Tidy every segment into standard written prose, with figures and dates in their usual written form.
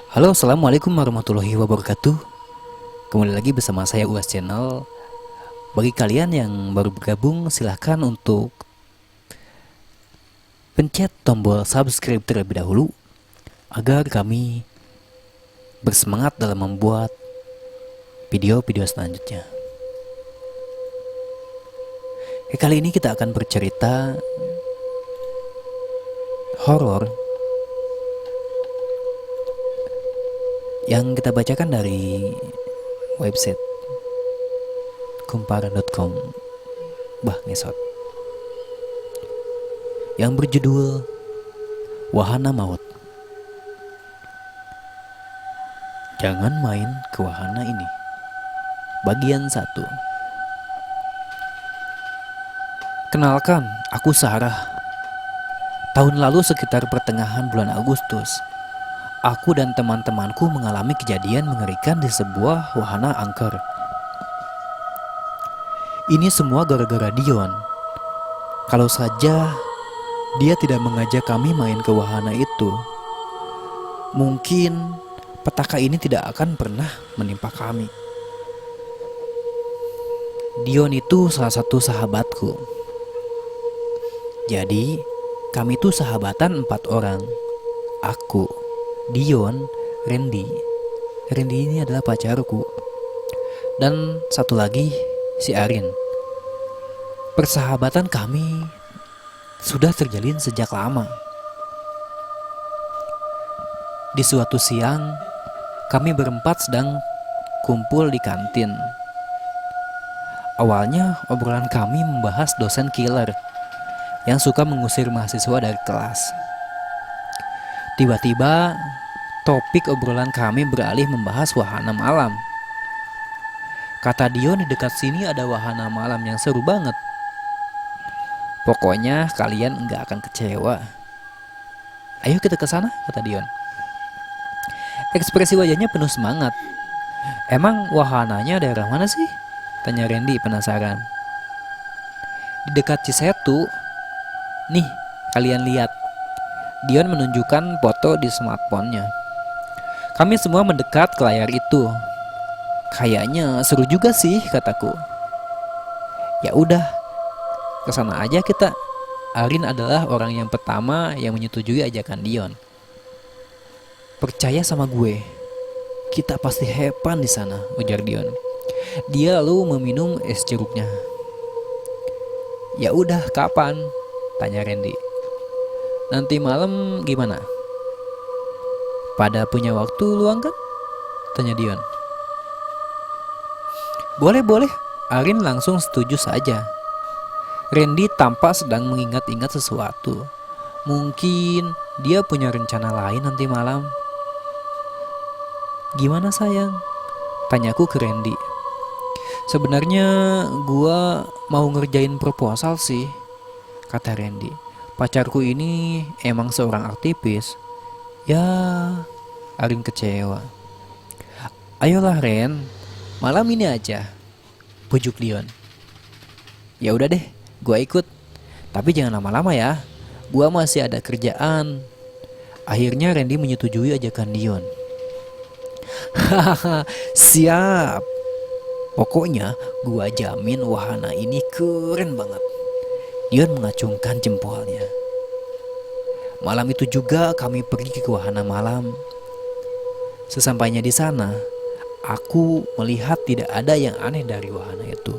Halo, assalamualaikum warahmatullahi wabarakatuh. Kembali lagi bersama saya Uas Channel. Bagi kalian yang baru bergabung, silahkan untuk pencet tombol subscribe terlebih dahulu agar kami bersemangat dalam membuat video-video selanjutnya. Kali ini kita akan bercerita horor yang kita bacakan dari website kumparan.com ngesot, yang berjudul Wahana Maut. Jangan main ke wahana ini. Bagian 1. Kenalkan, aku Sarah. Tahun lalu sekitar pertengahan bulan Agustus, aku dan teman-temanku mengalami kejadian mengerikan di sebuah wahana angker. Ini semua gara-gara Dion. Kalau saja dia tidak mengajak kami main ke wahana itu, mungkin petaka ini tidak akan pernah menimpa kami. Dion itu salah satu sahabatku. Jadi kami itu sahabatan 4 orang. Aku, Dion, Randy ini adalah pacarku, dan satu lagi si Arin. Persahabatan kami sudah terjalin sejak lama. Di suatu siang, kami berempat sedang kumpul di kantin. Awalnya obrolan kami membahas dosen killer yang suka mengusir mahasiswa dari kelas. Tiba-tiba topik obrolan kami beralih membahas wahana malam. Kata Dion, di dekat sini ada wahana malam yang seru banget. Pokoknya kalian nggak akan kecewa. Ayo kita ke sana, kata Dion. Ekspresi wajahnya penuh semangat. Emang wahananya daerah mana sih? Tanya Randy penasaran. Di dekat Cisetu. Nih, kalian lihat. Dion menunjukkan foto di smartphone-nya. Kami semua mendekat ke layar itu. Kayaknya seru juga sih, kataku. Ya udah, kesana aja kita. Arin adalah orang yang pertama yang menyetujui ajakan Dion. Percaya sama gue, kita pasti hepan di sana, ujar Dion. Dia lalu meminum es jeruknya. Ya udah, kapan? Tanya Randy. Nanti malam gimana? Pada punya waktu luang kan? Tanya Dion. Boleh. Arin langsung setuju saja. Randy tampak sedang mengingat-ingat sesuatu. Mungkin dia punya rencana lain nanti malam. Gimana sayang? Tanyaku ke Randy. Sebenarnya gua mau ngerjain proposal sih, kata Randy. Pacarku ini emang seorang aktivis. Ya, Arin kecewa. Ayolah Ren, malam ini aja, pujuk Dion. Ya udah deh, gua ikut. Tapi jangan lama-lama ya. Gua masih ada kerjaan. Akhirnya Randy menyetujui ajakan Dion. Hahaha, siap. Pokoknya gua jamin wahana ini keren banget. Dion mengacungkan jempolnya. Malam itu juga kami pergi ke wahana malam. Sesampainya di sana, aku melihat tidak ada yang aneh dari wahana itu.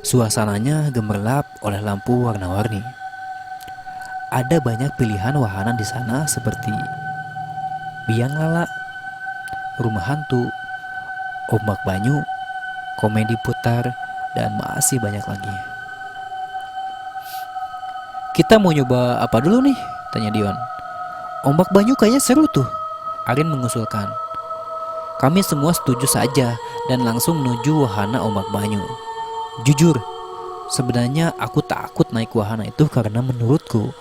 Suasananya gemerlap oleh lampu warna-warni. Ada banyak pilihan wahana di sana seperti biang lala, rumah hantu, ombak banyu, komedi putar, dan masih banyak lagi. Kita mau nyoba apa dulu nih? Tanya Dion. Ombak banyu kayaknya seru tuh, Arin mengusulkan. Kami semua setuju saja dan langsung menuju wahana ombak banyu. Jujur, sebenarnya aku takut naik wahana itu karena menurutku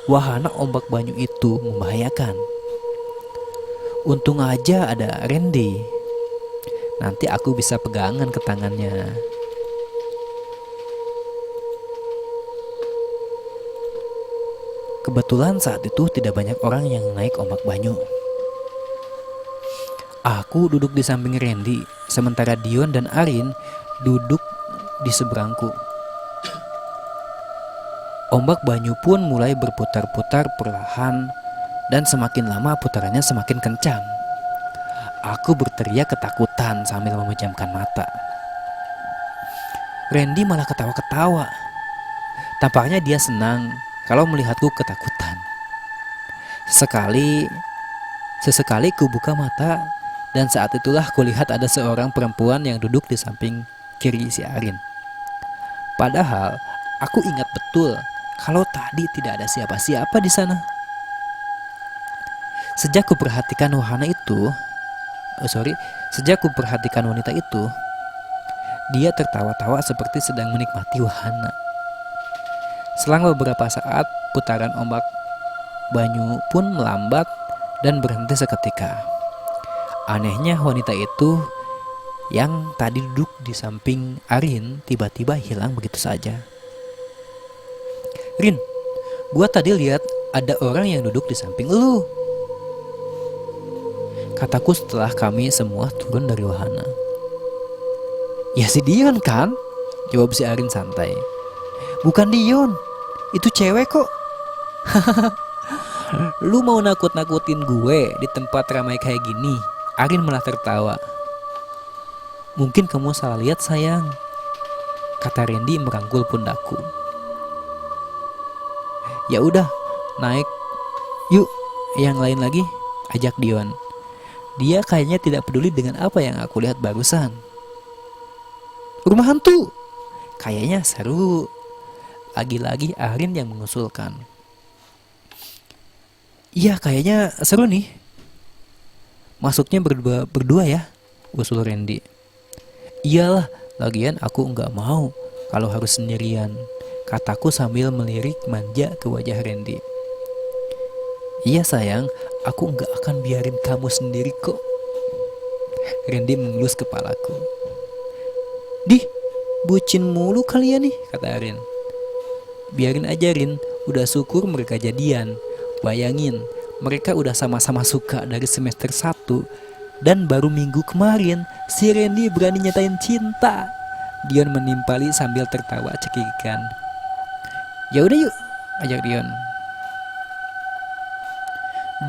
wahana ombak banyu itu membahayakan. Untung aja ada Randy. Nanti aku bisa pegangan ke tangannya. Kebetulan saat itu tidak banyak orang yang naik ombak banyu. Aku duduk di samping Randy, sementara Dion dan Arin duduk di seberangku. Ombak Banyu pun mulai berputar-putar perlahan dan semakin lama putarannya semakin kencang. Aku berteriak ketakutan sambil memejamkan mata. Randy malah ketawa-ketawa. Tampaknya dia senang kalau melihatku ketakutan. Sesekali ku buka mata dan saat itulah kulihat ada seorang perempuan yang duduk di samping kiri si Arin. Padahal aku ingat betul kalau tadi tidak ada siapa-siapa di sana. Sejak ku perhatikan wanita itu, dia tertawa-tawa seperti sedang menikmati wahana. Selang beberapa saat, putaran ombak Banyu pun melambat dan berhenti seketika. Anehnya wanita itu yang tadi duduk di samping Arin tiba-tiba hilang begitu saja. Rin, gua tadi lihat ada orang yang duduk di samping lu, kataku setelah kami semua turun dari wahana. Ya si Dion kan? Jawab si Arin santai. Bukan Dion, itu cewek kok. Lu mau nakut-nakutin gue di tempat ramai kayak gini? Arin malah tertawa. Mungkin kamu salah lihat sayang, kata Randy merangkul pundakku. Ya udah, naik yuk, yang lain lagi, ajak Dion. Dia kayaknya tidak peduli dengan apa yang aku lihat barusan. Rumah hantu, kayaknya seru. Lagi-lagi Arin yang mengusulkan. Iya kayaknya seru nih. Masuknya berdua ya, usul Randy. Iyalah, lagian aku nggak mau kalau harus sendirian, kataku sambil melirik manja ke wajah Randy. Iya sayang, aku nggak akan biarin kamu sendiri kok. Randy mengelus kepalaku. Dih, bucin mulu kalian nih, kata Arin. Biarin aja Rin, udah syukur mereka jadian. Bayangin, mereka udah sama-sama suka dari semester 1 dan baru minggu kemarin si Randy berani nyatain cinta. Dion menimpali sambil tertawa cekikikan. Ya udah yuk, ajak Dion.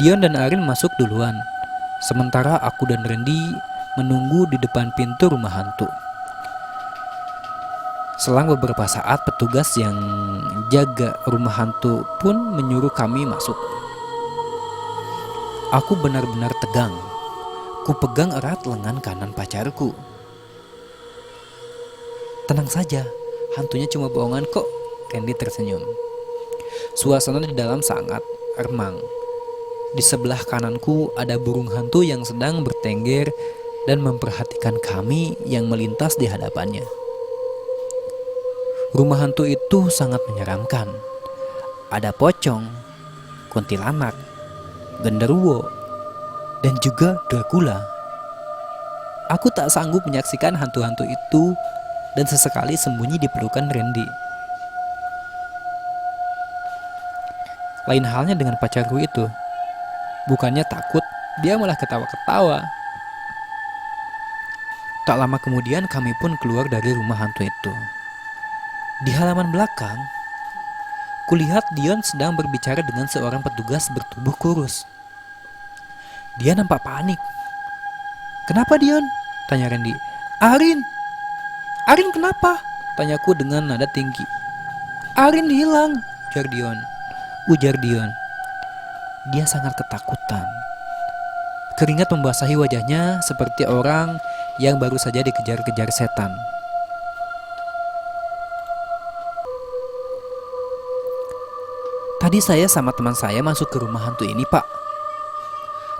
Dion dan Arin masuk duluan, sementara aku dan Randy menunggu di depan pintu rumah hantu. Selang beberapa saat, petugas yang jaga rumah hantu pun menyuruh kami masuk. Aku benar-benar tegang. Ku pegang erat lengan kanan pacarku. Tenang saja, hantunya cuma bohongan kok, Randy tersenyum. Suasana di dalam sangat remang. Di sebelah kananku ada burung hantu yang sedang bertengger dan memperhatikan kami yang melintas di hadapannya. Rumah hantu itu sangat menyeramkan. Ada pocong, kuntilanak, genderuwo, dan juga Dracula. Aku tak sanggup menyaksikan hantu-hantu itu dan sesekali sembunyi di pelukan Randy. Lain halnya dengan pacarku itu. Bukannya takut, dia malah ketawa-ketawa. Tak lama kemudian kami pun keluar dari rumah hantu itu. Di halaman belakang, kulihat Dion sedang berbicara dengan seorang petugas bertubuh kurus. Dia nampak panik. Kenapa Dion? Tanya Randy. Arin kenapa? Tanyaku dengan nada tinggi. Arin hilang, ujar Dion. Dia sangat ketakutan. Keringat membasahi wajahnya seperti orang yang baru saja dikejar-kejar setan. Tadi saya sama teman saya masuk ke rumah hantu ini, Pak.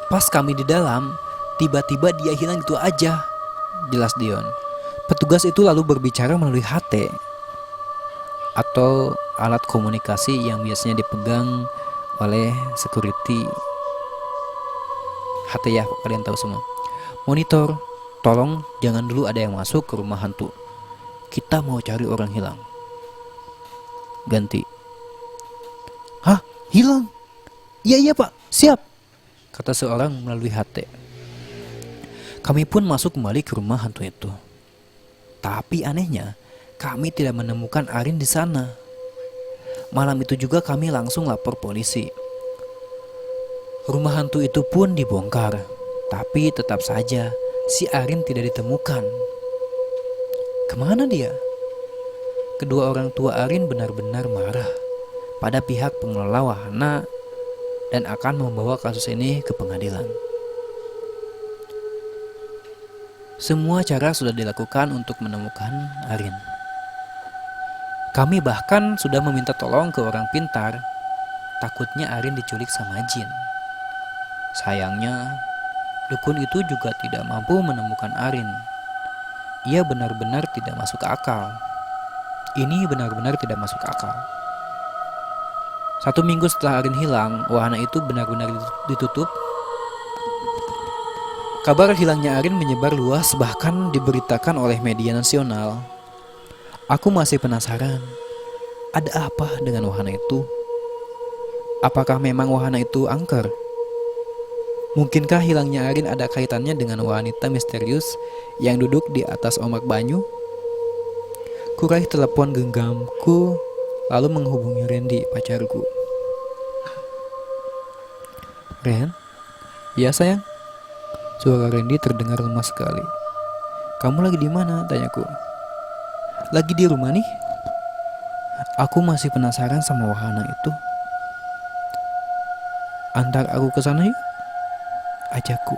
Pas kami di dalam, tiba-tiba dia hilang gitu aja, jelas Dion. Petugas itu lalu berbicara melalui HT atau alat komunikasi yang biasanya dipegang oleh security. HT ya, kalian tahu semua. Monitor, tolong jangan dulu ada yang masuk ke rumah hantu. Kita mau cari orang hilang. Ganti. Hah? Hilang? Iya Pak, siap, kata seorang melalui HT. Kami pun masuk kembali ke rumah hantu itu. Tapi anehnya, kami tidak menemukan Arin di sana. Malam itu juga kami langsung lapor polisi. Rumah hantu itu pun dibongkar, tapi tetap saja si Arin tidak ditemukan. Kemana dia? Kedua orang tua Arin benar-benar marah pada pihak pengelola wahana dan akan membawa kasus ini ke pengadilan. Semua cara sudah dilakukan untuk menemukan Arin. Kami bahkan sudah meminta tolong ke orang pintar, takutnya Arin diculik sama jin. Sayangnya, dukun itu juga tidak mampu menemukan Arin. Ia benar-benar tidak masuk akal. Ini benar-benar tidak masuk akal. 1 minggu setelah Arin hilang, wahana itu benar-benar ditutup. Kabar hilangnya Arin menyebar luas, bahkan diberitakan oleh media nasional. Aku masih penasaran, ada apa dengan wahana itu? Apakah memang wahana itu angker? Mungkinkah hilangnya Arin ada kaitannya dengan wanita misterius yang duduk di atas ombak banyu? Kuraih telepon genggamku, lalu menghubungi Randy, pacarku. Ren? Ya sayang? Suara Randy terdengar lemah sekali. Kamu lagi di mana? Tanyaku. Lagi di rumah nih. Aku masih penasaran sama wahana itu. Antar aku ke sana yuk. Ajakku.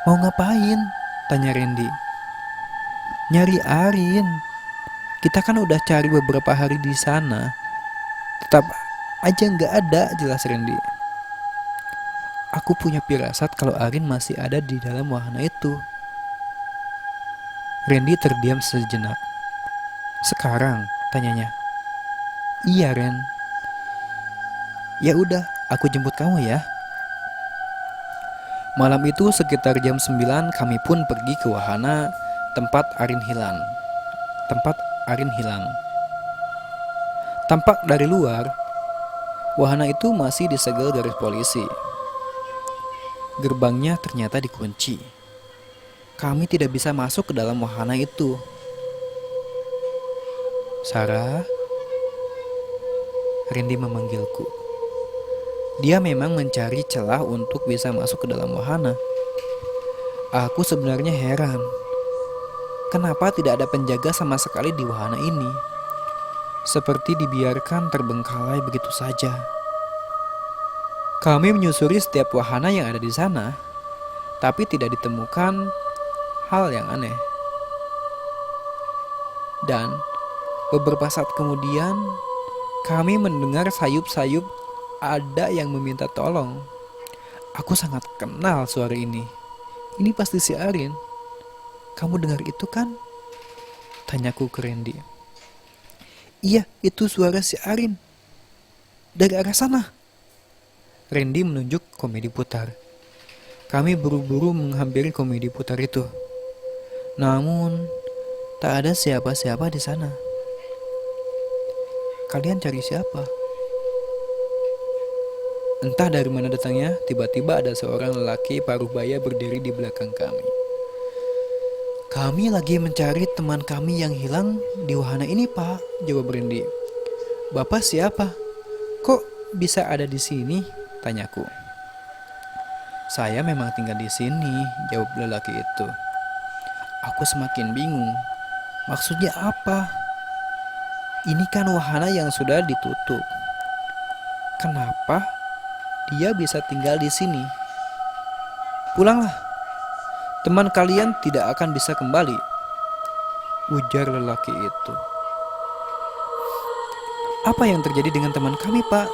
Mau ngapain? Tanya Randy. Nyari Arin. Kita kan udah cari beberapa hari di sana. Tetap aja nggak ada, jelas Randy. Aku punya firasat kalau Arin masih ada di dalam wahana itu. Randy terdiam sejenak. Sekarang? Tanyanya. Iya Ren. Ya udah, aku jemput kamu ya. Malam itu sekitar jam 9 kami pun pergi ke wahana tempat Arin hilang. Tampak dari luar, wahana itu masih disegel garis polisi. Gerbangnya ternyata dikunci. Kami tidak bisa masuk ke dalam wahana itu. Sarah, Randy memanggilku. Dia memang mencari celah untuk bisa masuk ke dalam wahana. Aku sebenarnya heran. Kenapa tidak ada penjaga sama sekali di wahana ini? Seperti dibiarkan terbengkalai begitu saja. Kami menyusuri setiap wahana yang ada di sana, tapi tidak ditemukan hal yang aneh. Dan beberapa saat kemudian, kami mendengar sayup-sayup ada yang meminta tolong. Aku sangat kenal suara ini. Ini pasti si Arin. Kamu dengar itu kan? Tanyaku ke Randy. Iya, itu suara si Arin. Dari arah sana. Randy menunjuk komedi putar. Kami buru-buru menghampiri komedi putar itu. Namun, tak ada siapa-siapa di sana. Kalian cari siapa? Entah dari mana datangnya, tiba-tiba ada seorang lelaki paruh baya berdiri di belakang kami. Kami lagi mencari teman kami yang hilang di wahana ini, Pak, jawab Randy. Bapak siapa? Kok bisa ada di sini? Tanyaku. Saya memang tinggal di sini, jawab lelaki itu. Aku semakin bingung. Maksudnya apa? Ini kan wahana yang sudah ditutup. Kenapa dia bisa tinggal di sini? Pulanglah. Teman kalian tidak akan bisa kembali, ujar lelaki itu. Apa yang terjadi dengan teman kami, Pak?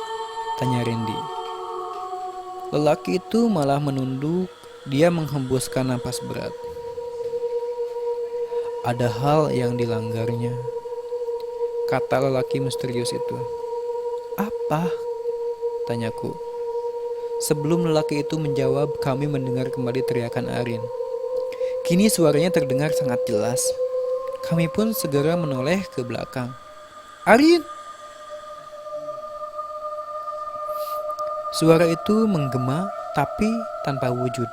Tanya Randy. Lelaki itu malah menunduk, dia menghembuskan napas berat. Ada hal yang dilanggarnya, kata lelaki misterius itu. Apa? Tanyaku. Sebelum lelaki itu menjawab, kami mendengar kembali teriakan Arin. Kini suaranya terdengar sangat jelas. Kami pun segera menoleh ke belakang. Arin! Suara itu menggema tapi tanpa wujud.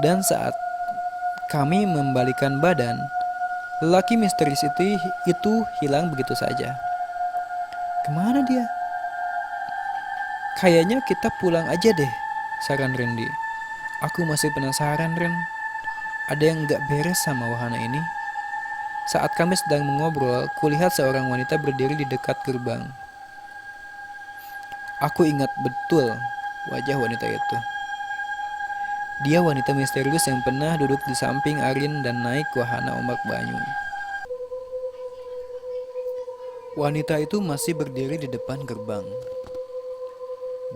Dan saat Kami membalikan badan. Lelaki misterius itu hilang begitu saja. Kemana dia? Kayaknya kita pulang aja deh, saran Randy. Aku masih penasaran, Ren. Ada yang gak beres sama wahana ini. Saat kami sedang mengobrol, kulihat seorang wanita berdiri di dekat gerbang. Aku ingat betul wajah wanita itu. Dia wanita misterius yang pernah duduk di samping Arin dan naik wahana ombak banyu. Wanita itu masih berdiri di depan gerbang.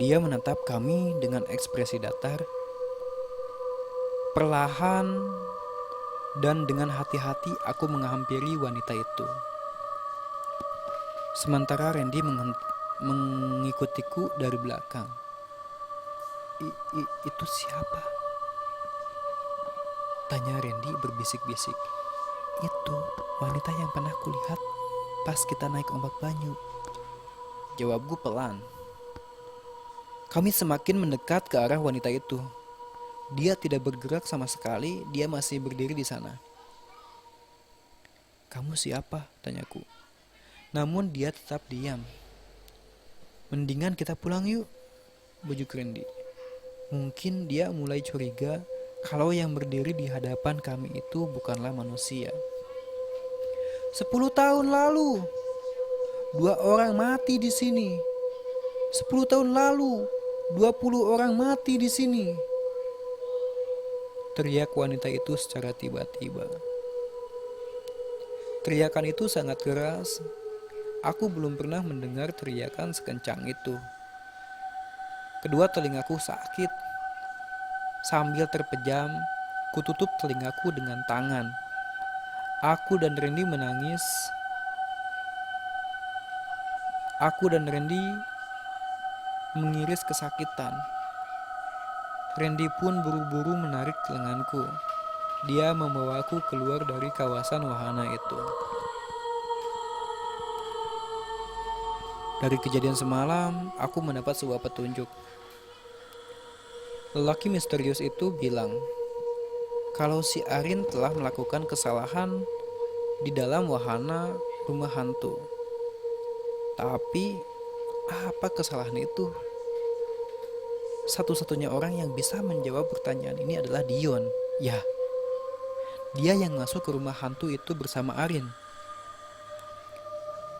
Dia menatap kami dengan ekspresi datar. Perlahan dan dengan hati-hati aku menghampiri wanita itu. Sementara Randy mengikutiku dari belakang. Itu siapa? Tanya Randy berbisik-bisik. Itu wanita yang pernah kulihat pas kita naik ombak banyu. Jawabku pelan. Kami semakin mendekat ke arah wanita itu. Dia tidak bergerak sama sekali, dia masih berdiri di sana. Kamu siapa? Tanyaku. Namun dia tetap diam. Mendingan kita pulang yuk, bujuk Randy. Mungkin dia mulai curiga kalau yang berdiri di hadapan kami itu bukanlah manusia. 10 tahun lalu, 2 orang mati di sini. 10 tahun lalu, 20 orang mati di sini. Teriak wanita itu secara tiba-tiba. Teriakan itu sangat keras. Aku belum pernah mendengar teriakan sekencang itu. Kedua telingaku sakit. Sambil terpejam, kututup telingaku dengan tangan. Aku dan Randy menangis. Aku dan Randy mengiris kesakitan. Randy pun buru-buru menarik lenganku. Dia membawaku keluar dari kawasan wahana itu. Dari kejadian semalam, aku mendapat sebuah petunjuk. Lelaki misterius itu bilang kalau si Arin telah melakukan kesalahan di dalam wahana rumah hantu. Tapi apa kesalahan itu? Satu-satunya orang yang bisa menjawab pertanyaan ini adalah Dion. Ya, dia yang masuk ke rumah hantu itu bersama Arin.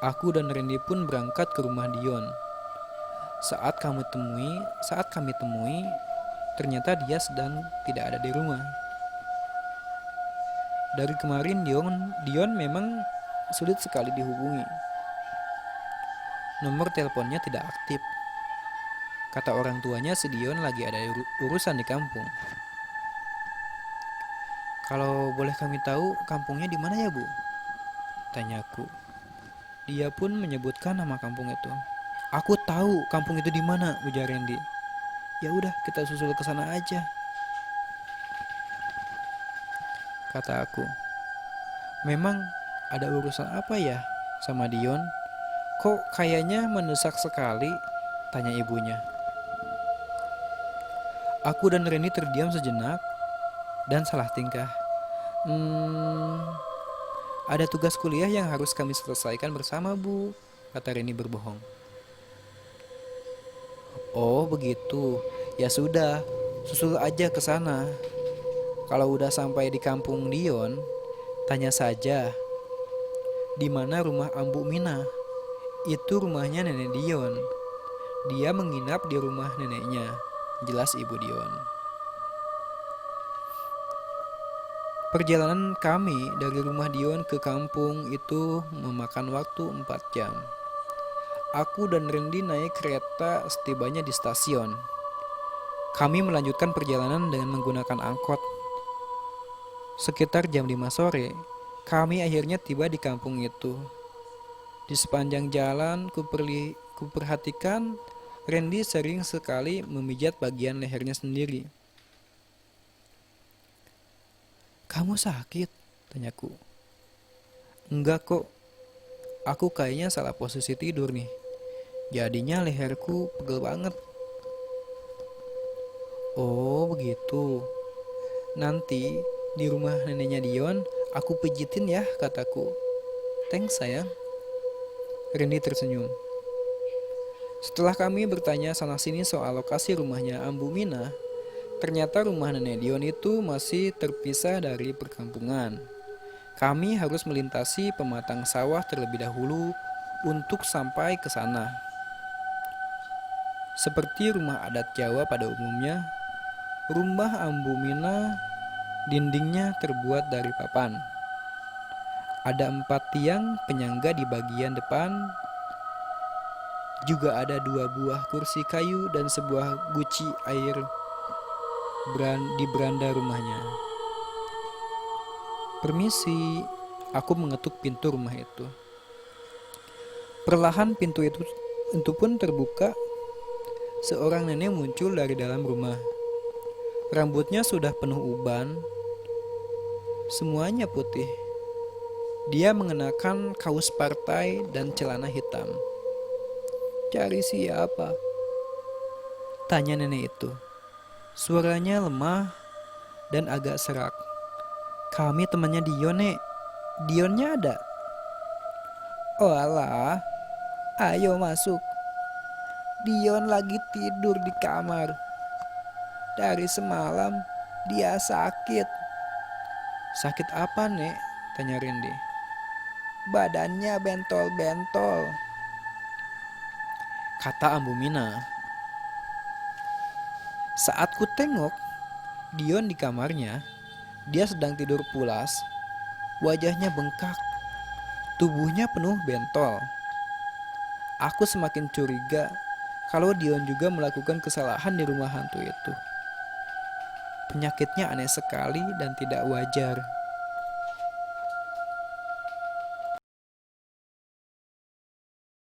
Aku dan Randy pun berangkat ke rumah Dion. Saat kami temui, ternyata dia sedang tidak ada di rumah. Dari kemarin Dion memang sulit sekali dihubungi. Nomor teleponnya tidak aktif. Kata orang tuanya si Dion lagi ada urusan di kampung. Kalau boleh kami tahu kampungnya di mana ya, Bu? Tanyaku. Dia pun menyebutkan nama kampung itu. Aku tahu kampung itu di mana, ujar Randy. Ya udah, kita susul ke sana aja, kata aku. Memang ada urusan apa ya sama Dion? Kok kayaknya mendesak sekali? Tanya ibunya. Aku dan Randy terdiam sejenak dan salah tingkah. Ada tugas kuliah yang harus kami selesaikan bersama, Bu, kata Randy berbohong. Oh begitu, ya sudah, susul aja ke sana. Kalau udah sampai di kampung Dion, tanya saja di mana rumah Ambu Mina. Itu rumahnya nenek Dion. Dia menginap di rumah neneknya, jelas Ibu Dion. Perjalanan kami dari rumah Dion ke kampung itu memakan waktu 4 jam. Aku dan Randy naik kereta setibanya di stasiun. Kami melanjutkan perjalanan dengan menggunakan angkot. Sekitar jam 5 sore, kami akhirnya tiba di kampung itu. Di sepanjang jalan kuperhatikan Randy sering sekali memijat bagian lehernya sendiri. Kamu sakit? Tanyaku. Enggak kok, aku kayaknya salah posisi tidur nih. Jadinya leherku pegel banget. Oh begitu. Nanti di rumah neneknya Dion, aku pijitin ya, kataku. Thanks sayang. Randy tersenyum. Setelah kami bertanya sana-sini soal lokasi rumahnya Ambu Mina, ternyata rumah nenek Dion itu masih terpisah dari perkampungan. Kami harus melintasi pematang sawah terlebih dahulu untuk sampai ke sana. Seperti rumah adat Jawa pada umumnya, rumah Ambu Mina dindingnya terbuat dari papan. Ada 4 tiang penyangga di bagian depan. Juga ada 2 buah kursi kayu dan sebuah guci air di beranda rumahnya. Permisi, aku mengetuk pintu rumah itu. Perlahan pintu itu pun terbuka. Seorang nenek muncul dari dalam rumah. Rambutnya sudah penuh uban, semuanya putih. Dia mengenakan kaos partai dan celana hitam. Cari siapa? Tanya nenek itu. Suaranya lemah dan agak serak. Kami temannya Dion, Nek. Dionnya ada? Oh alah, ayo masuk. Dion lagi tidur di kamar. Dari semalam dia sakit. Sakit apa, Nek? Tanya Randy. Badannya bentol-bentol, kata Ambu Mina. Saat ku tengok Dion di kamarnya, dia sedang tidur pulas. Wajahnya bengkak, tubuhnya penuh bentol. Aku semakin curiga kalau Dion juga melakukan kesalahan di rumah hantu itu. Penyakitnya aneh sekali dan tidak wajar.